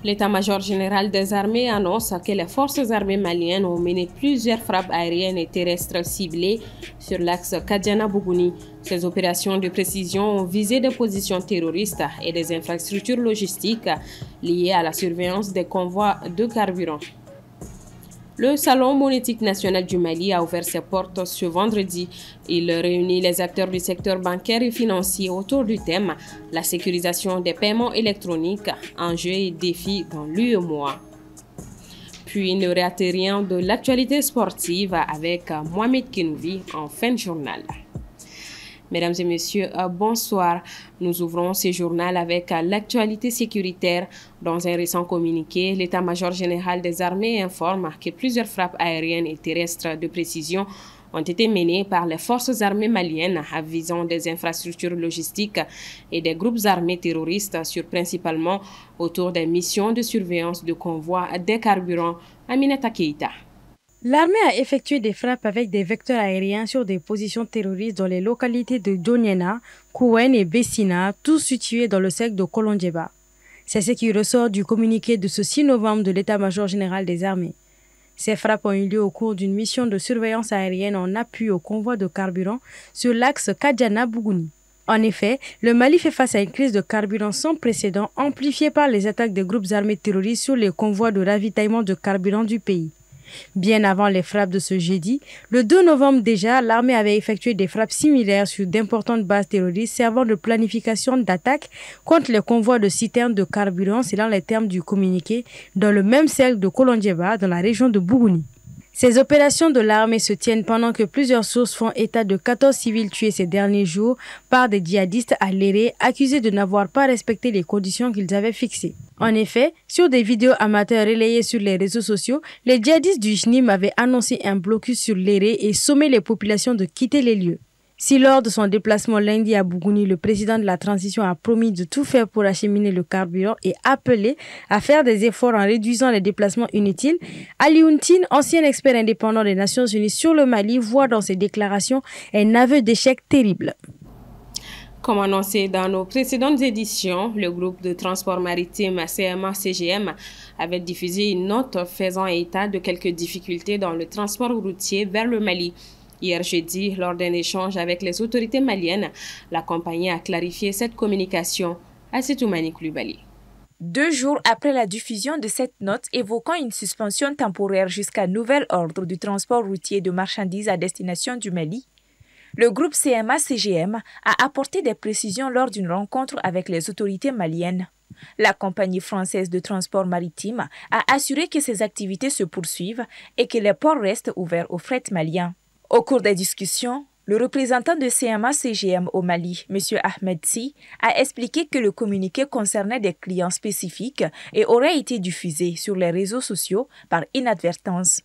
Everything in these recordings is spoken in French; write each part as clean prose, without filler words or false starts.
L'état-major général des armées annonce que les forces armées maliennes ont mené plusieurs frappes aériennes et terrestres ciblées sur l'axe Kadjana-Bougouni. Ces opérations de précision ont visé des positions terroristes et des infrastructures logistiques liées à la surveillance des convois de carburant. Le Salon monétique national du Mali a ouvert ses portes ce vendredi. Il réunit les acteurs du secteur bancaire et financier autour du thème « La sécurisation des paiements électroniques, enjeux et défis dans l'UEMOA ». Puis ne ratez rien de l'actualité sportive avec Mohamed Kenouvi en fin de journal. Mesdames et messieurs, bonsoir. Nous ouvrons ce journal avec l'actualité sécuritaire. Dans un récent communiqué, l'état-major général des armées informe que plusieurs frappes aériennes et terrestres de précision ont été menées par les forces armées maliennes visant des infrastructures logistiques et des groupes armés terroristes principalement autour des missions de surveillance de convois des carburants. Aminata Keïta. L'armée a effectué des frappes avec des vecteurs aériens sur des positions terroristes dans les localités de Djoniena, Kouwen et Bessina, tous situés dans le secteur de Kolondjeba. C'est ce qui ressort du communiqué de ce 6 novembre de l'état-major général des armées. Ces frappes ont eu lieu au cours d'une mission de surveillance aérienne en appui au convoi de carburant sur l'axe Kadjana-Bougouni. En effet, le Mali fait face à une crise de carburant sans précédent amplifiée par les attaques des groupes armés terroristes sur les convois de ravitaillement de carburant du pays. Bien avant les frappes de ce jeudi, le 2 novembre déjà, l'armée avait effectué des frappes similaires sur d'importantes bases terroristes servant de planification d'attaque contre les convois de citernes de carburant selon les termes du communiqué dans le même cercle de Kolondjeba dans la région de Bougouni. Ces opérations de l'armée se tiennent pendant que plusieurs sources font état de 14 civils tués ces derniers jours par des djihadistes à Léré accusés de n'avoir pas respecté les conditions qu'ils avaient fixées. En effet, sur des vidéos amateurs relayées sur les réseaux sociaux, les djihadistes du JNIM avaient annoncé un blocus sur Léré et sommé les populations de quitter les lieux. Si lors de son déplacement lundi à Bougouni, le président de la transition a promis de tout faire pour acheminer le carburant et appelé à faire des efforts en réduisant les déplacements inutiles, Alioune Tine, ancien expert indépendant des Nations Unies sur le Mali, voit dans ses déclarations un aveu d'échec terrible. Comme annoncé dans nos précédentes éditions, le groupe de transport maritime CMA-CGM avait diffusé une note faisant état de quelques difficultés dans le transport routier vers le Mali. Hier jeudi, lors d'un échange avec les autorités maliennes, la compagnie a clarifié cette communication. Assetoumani Koulibaly. 2 jours après la diffusion de cette note évoquant une suspension temporaire jusqu'à nouvel ordre du transport routier de marchandises à destination du Mali, le groupe CMA-CGM a apporté des précisions lors d'une rencontre avec les autorités maliennes. La compagnie française de transport maritime a assuré que ses activités se poursuivent et que les ports restent ouverts au fret malien. Au cours des discussions, le représentant de CMA-CGM au Mali, M. Ahmed Si, a expliqué que le communiqué concernait des clients spécifiques et aurait été diffusé sur les réseaux sociaux par inadvertance.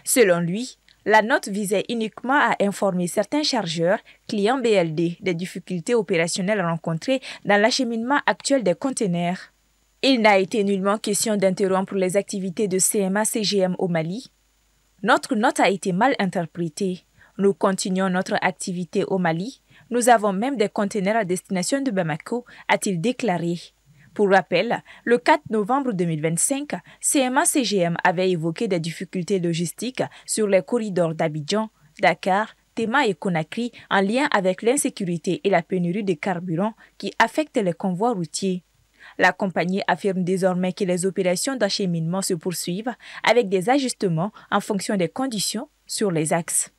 Selon lui, la note visait uniquement à informer certains chargeurs, clients BLD, des difficultés opérationnelles rencontrées dans l'acheminement actuel des conteneurs. Il n'a été nullement question d'interrompre les activités de CMA-CGM au Mali. Notre note a été mal interprétée. Nous continuons notre activité au Mali. Nous avons même des conteneurs à destination de Bamako, a-t-il déclaré. Pour rappel, le 4 novembre 2025, CMA-CGM avait évoqué des difficultés logistiques sur les corridors d'Abidjan, Dakar, Tema et Conakry en lien avec l'insécurité et la pénurie de carburant qui affectent les convois routiers. La compagnie affirme désormais que les opérations d'acheminement se poursuivent avec des ajustements en fonction des conditions sur les axes.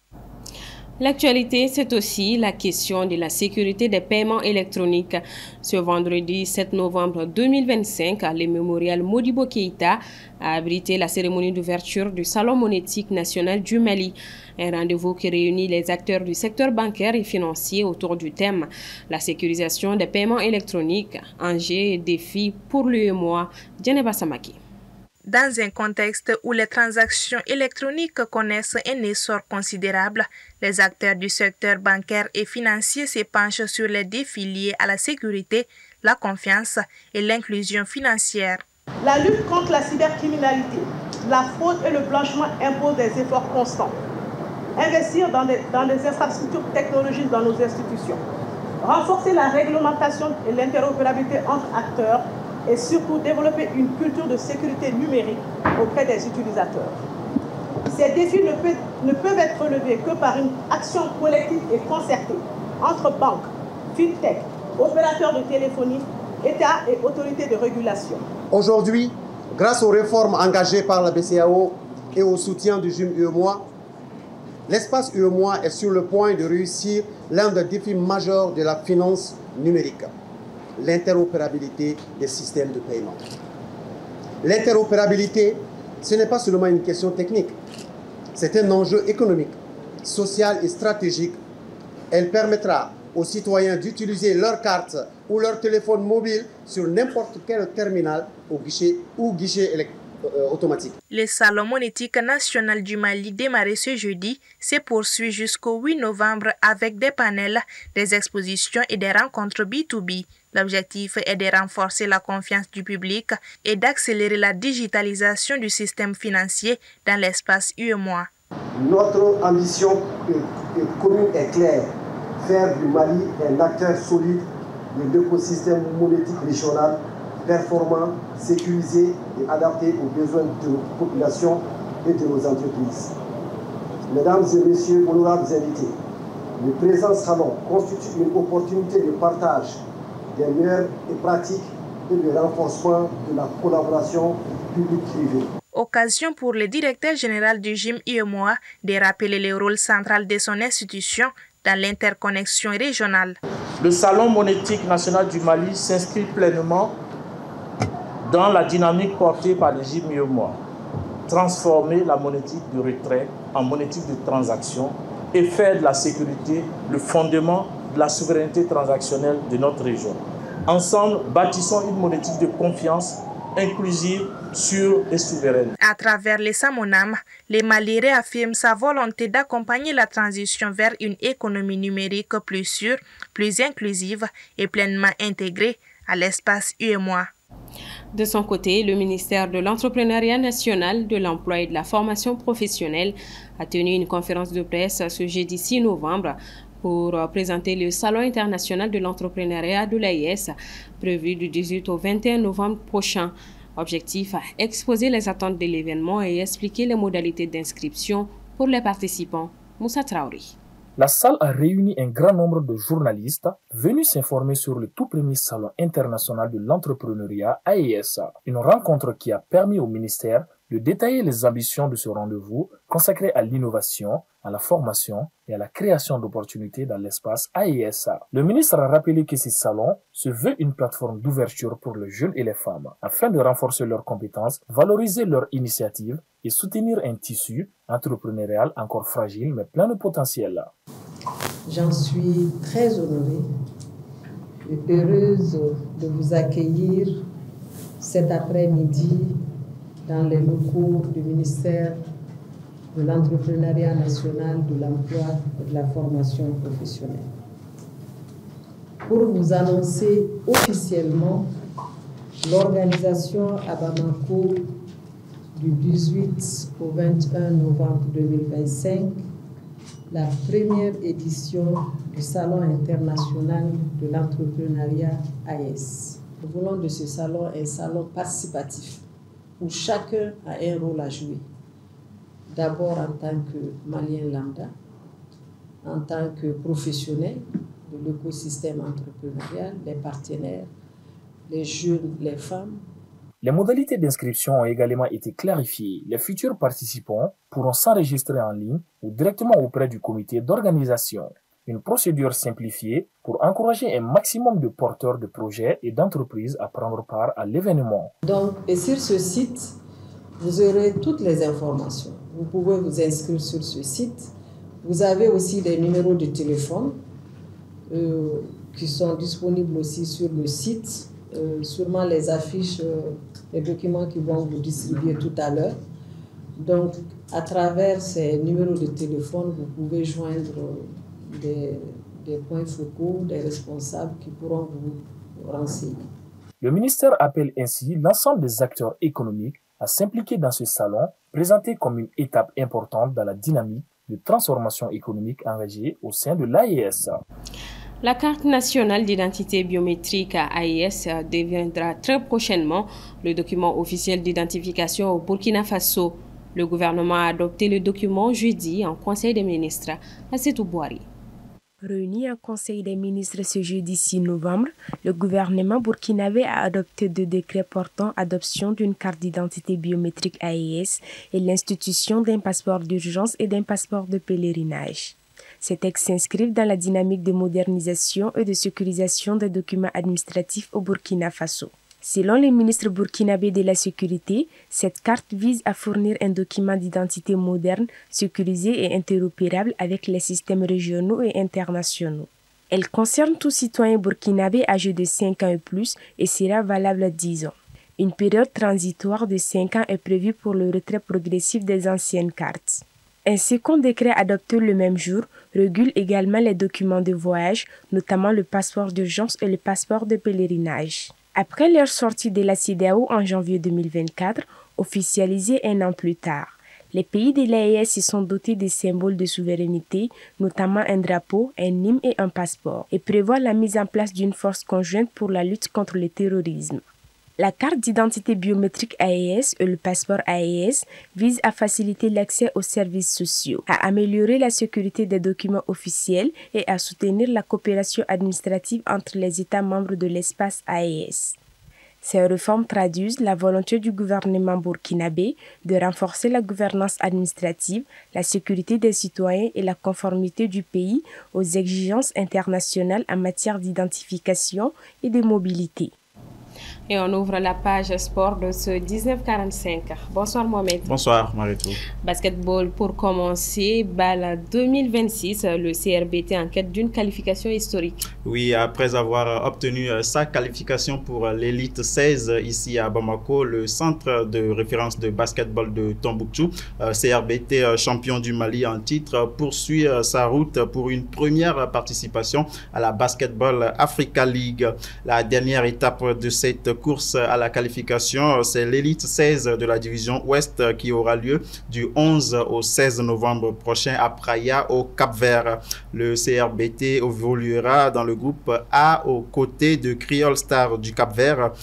L'actualité, c'est aussi la question de la sécurité des paiements électroniques. Ce vendredi 7 novembre 2025, le mémorial Modibo Keïta a abrité la cérémonie d'ouverture du Salon monétique national du Mali. Un rendez-vous qui réunit les acteurs du secteur bancaire et financier autour du thème « La sécurisation des paiements électroniques, enjeux et défis pour l'UEMOA ». Djeneba Samaki. Dans un contexte où les transactions électroniques connaissent un essor considérable, les acteurs du secteur bancaire et financier se penchent sur les défis liés à la sécurité, la confiance et l'inclusion financière. La lutte contre la cybercriminalité, la fraude et le blanchiment imposent des efforts constants. Investir dans des infrastructures technologiques dans nos institutions, renforcer la réglementation et l'interopérabilité entre acteurs, et surtout développer une culture de sécurité numérique auprès des utilisateurs. Ces défis ne peuvent être relevés que par une action collective et concertée entre banques, fintech, opérateurs de téléphonie, État et autorités de régulation. Aujourd'hui, grâce aux réformes engagées par la BCEAO et au soutien du GIM UEMOA, l'espace UEMOA est sur le point de réussir l'un des défis majeurs de la finance numérique, l'interopérabilité des systèmes de paiement. L'interopérabilité, ce n'est pas seulement une question technique, c'est un enjeu économique, social et stratégique. Elle permettra aux citoyens d'utiliser leur carte ou leur téléphone mobile sur n'importe quel terminal ou guichet automatique. Le Salon monétique national du Mali démarré ce jeudi se poursuit jusqu'au 8 novembre avec des panels, des expositions et des rencontres B2B. L'objectif est de renforcer la confiance du public et d'accélérer la digitalisation du système financier dans l'espace UEMOA. Notre ambition commune est claire, faire du Mali un acteur solide de l'écosystème monétique régional, performant, sécurisé et adapté aux besoins de nos populations et de nos entreprises. Mesdames et messieurs, honorables invités, le présent salon constitue une opportunité de partage des meilleures pratiques et de renforcement de la collaboration publique-privée. Occasion pour le directeur général du GIM UEMOA de rappeler le rôle central de son institution dans l'interconnexion régionale. Le Salon monétique national du Mali s'inscrit pleinement dans la dynamique portée par le GIM UEMOA. Transformer la monétique de retrait en monétique de transaction et faire de la sécurité le fondement de la souveraineté transactionnelle de notre région. Ensemble, bâtissons une monétique de confiance inclusive, sûre et souveraine. À travers les Samonam, les Mali réaffirment sa volonté d'accompagner la transition vers une économie numérique plus sûre, plus inclusive et pleinement intégrée à l'espace UEMOA. De son côté, le ministère de l'Entrepreneuriat national, de l'Emploi et de la Formation professionnelle a tenu une conférence de presse ce jeudi 6 novembre pour présenter le Salon international de l'entrepreneuriat de l'AES, prévu du 18 au 21 novembre prochain. Objectif, exposer les attentes de l'événement et expliquer les modalités d'inscription pour les participants. Moussa Traoré. La salle a réuni un grand nombre de journalistes venus s'informer sur le tout premier Salon international de l'entrepreneuriat AES, une rencontre qui a permis au ministère de détailler les ambitions de ce rendez-vous consacré à l'innovation, à la formation et à la création d'opportunités dans l'espace AES. Le ministre a rappelé que ce salon se veut une plateforme d'ouverture pour les jeunes et les femmes, afin de renforcer leurs compétences, valoriser leurs initiatives et soutenir un tissu entrepreneurial encore fragile mais plein de potentiel. J'en suis très honorée et heureuse de vous accueillir cet après-midi dans les locaux du ministère de l'Entrepreneuriat national, de l'Emploi et de la Formation professionnelle, pour vous annoncer officiellement l'organisation à Bamako du 18 au 21 novembre 2025, la première édition du Salon international de l'entrepreneuriat AES. Nous voulons de ce salon un salon participatif où chacun a un rôle à jouer. D'abord en tant que Malien lambda, en tant que professionnel de l'écosystème entrepreneurial, les partenaires, les jeunes, les femmes. Les modalités d'inscription ont également été clarifiées. Les futurs participants pourront s'enregistrer en ligne ou directement auprès du comité d'organisation. Une procédure simplifiée pour encourager un maximum de porteurs de projets et d'entreprises à prendre part à l'événement. Donc, et sur ce site, vous aurez toutes les informations. Vous pouvez vous inscrire sur ce site. Vous avez aussi des numéros de téléphone qui sont disponibles aussi sur le site. Sûrement les affiches, les documents qui vont vous distribuer tout à l'heure. Donc, à travers ces numéros de téléphone, vous pouvez joindre des points focaux, des responsables qui pourront vous renseigner. Le ministère appelle ainsi l'ensemble des acteurs économiques à s'impliquer dans ce salon, présenté comme une étape importante dans la dynamique de transformation économique engagée au sein de l'AES. La carte nationale d'identité biométrique AIS deviendra très prochainement le document officiel d'identification au Burkina Faso. Le gouvernement a adopté le document jeudi en Conseil des ministres. Assetou Bouhari. Réuni en Conseil des ministres ce jeudi 6 novembre, le gouvernement burkinabé a adopté 2 décrets portant adoption d'une carte d'identité biométrique AIS et l'institution d'un passeport d'urgence et d'un passeport de pèlerinage. Ces textes s'inscrivent dans la dynamique de modernisation et de sécurisation des documents administratifs au Burkina Faso. Selon le ministre burkinabé de la Sécurité, cette carte vise à fournir un document d'identité moderne, sécurisé et interopérable avec les systèmes régionaux et internationaux. Elle concerne tout citoyen burkinabé âgé de 5 ans et plus et sera valable 10 ans. Une période transitoire de 5 ans est prévue pour le retrait progressif des anciennes cartes. Un second décret adopté le même jour régule également les documents de voyage, notamment le passeport d'urgence et le passeport de pèlerinage. Après leur sortie de la CEDEAO en janvier 2024, officialisée un an plus tard, les pays de l'AES se sont dotés des symboles de souveraineté, notamment un drapeau, un hymne et un passeport, et prévoient la mise en place d'une force conjointe pour la lutte contre le terrorisme. La carte d'identité biométrique AES et le passeport AES visent à faciliter l'accès aux services sociaux, à améliorer la sécurité des documents officiels et à soutenir la coopération administrative entre les États membres de l'espace AES. Ces réformes traduisent la volonté du gouvernement burkinabé de renforcer la gouvernance administrative, la sécurité des citoyens et la conformité du pays aux exigences internationales en matière d'identification et de mobilité. Et on ouvre la page sport de ce 1945. Bonsoir Mohamed. Bonsoir Maritou. Basketball pour commencer, BAL 2026, le CRBT en quête d'une qualification historique. Oui, après avoir obtenu sa qualification pour l'élite 16 ici à Bamako, le centre de référence de basketball de Tombouctou, CRBT champion du Mali en titre, poursuit sa route pour une première participation à la Basketball Africa League. La dernière étape de cette course à la qualification, c'est l'élite 16 de la division Ouest qui aura lieu du 11 au 16 novembre prochain à Praia au Cap-Vert. Le CRBT évoluera dans le groupe A aux côtés de Creole Star du Cap-Vert,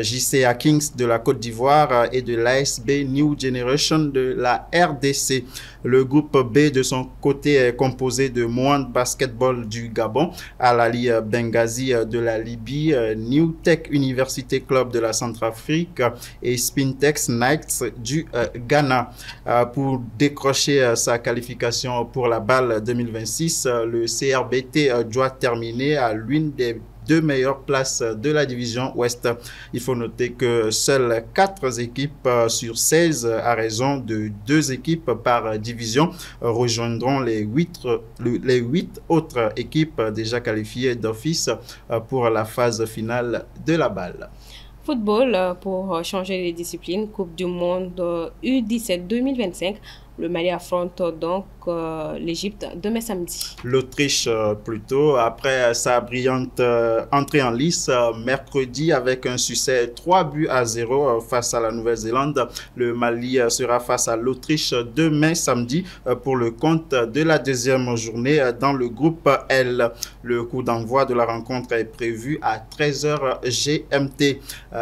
JCA Kings de la Côte d'Ivoire et de l'ASB New Generation de la RDC. Le groupe B de son côté est composé de Moine Basketball du Gabon, Al Ali Benghazi de la Libye, New Tech Université Club de la Centrafrique et Spintex Knights du Ghana. Pour décrocher sa qualification pour la BAL 2026, le CRBT doit terminer à l'une des 2 meilleures places de la division Ouest. Il faut noter que seules 4 équipes sur 16, à raison de 2 équipes par division, rejoindront les 8 autres équipes déjà qualifiées d'office pour la phase finale de la BAL. Football, pour changer les disciplines, Coupe du Monde U17 2025. Le Mali affronte donc l'Égypte demain samedi. L'Autriche plutôt, après sa brillante entrée en lice mercredi avec un succès 3-0 face à la Nouvelle-Zélande. Le Mali sera face à l'Autriche demain samedi pour le compte de la deuxième journée dans le groupe L. Le coup d'envoi de la rencontre est prévu à 13h GMT.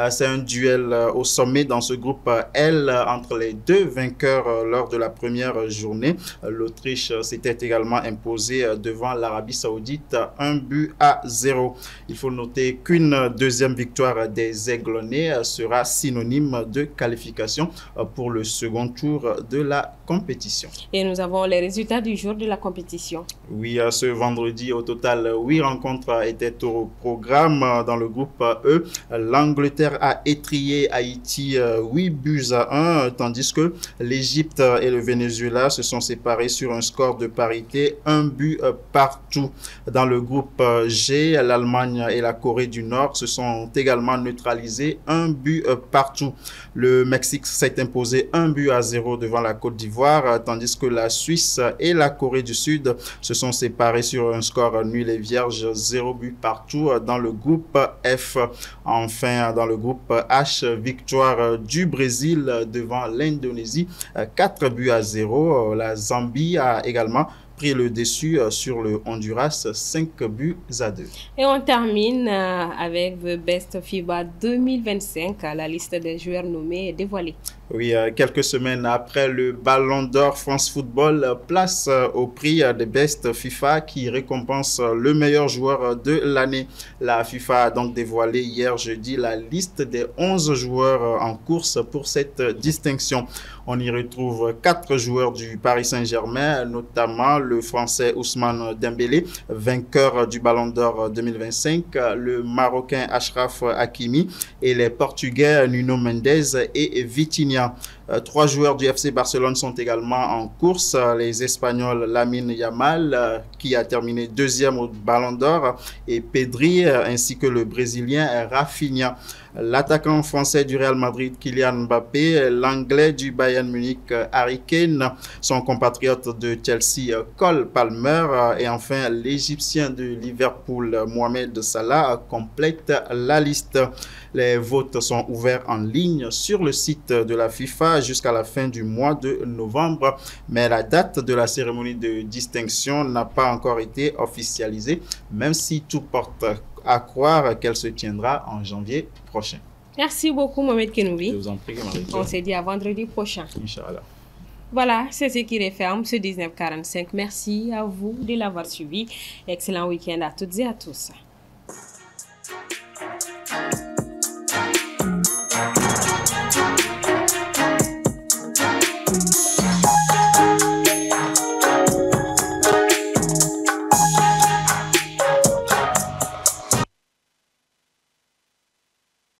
C'est un duel au sommet dans ce groupe L entre les 2 vainqueurs lors de la première journée. L'Autriche s'était également imposée devant l'Arabie Saoudite 1-0. Il faut noter qu'une deuxième victoire des Aiglonnais sera synonyme de qualification pour le second tour de la compétition. Et nous avons les résultats du jour de la compétition. Oui, ce vendredi, au total, 8 rencontres étaient au programme dans le groupe E. L'Angleterre a étrillé Haïti 8-1, tandis que l'Égypte et le Venezuela se sont séparés sur un score de parité, 1 but partout. Dans le groupe G, l'Allemagne et la Corée du Nord se sont également neutralisés, 1 but partout. Le Mexique s'est imposé 1-0 devant la Côte d'Ivoire, tandis que la Suisse et la Corée du Sud se sont séparés sur un score nul et vierge, 0 but partout dans le groupe F. Enfin, dans le groupe H, victoire du Brésil devant l'Indonésie, 4-0. La Zambie a également pris le dessus sur le Honduras, 5-2. Et on termine avec The Best FIBA 2025. La liste des joueurs nommés est dévoilée. Oui, quelques semaines après le Ballon d'Or, France Football place au prix des Best FIFA qui récompense le meilleur joueur de l'année. La FIFA a donc dévoilé hier jeudi la liste des 11 joueurs en course pour cette distinction. On y retrouve 4 joueurs du Paris Saint-Germain, notamment le Français Ousmane Dembélé, vainqueur du Ballon d'Or 2025, le Marocain Achraf Hakimi et les Portugais Nuno Mendes et Vitinha. 3 joueurs du FC Barcelone sont également en course. Les Espagnols Lamine Yamal, qui a terminé 2e au Ballon d'Or, et Pedri, ainsi que le Brésilien Rafinha. L'attaquant français du Real Madrid, Kylian Mbappé, l'anglais du Bayern Munich, Harry Kane, son compatriote de Chelsea, Cole Palmer, et enfin l'Égyptien de Liverpool, Mohamed Salah, complète la liste. Les votes sont ouverts en ligne sur le site de la FIFA jusqu'à la fin du mois de novembre, mais la date de la cérémonie de distinction n'a pas encore été officialisée, même si tout porte à croire qu'elle se tiendra en janvier prochain. Merci beaucoup, Mohamed Kenoubi. Je vous en prie, Marie. On se dit à vendredi prochain. Inch'Allah. Voilà, c'est ce qui referme ce 1945. Merci à vous de l'avoir suivi. Excellent week-end à toutes et à tous.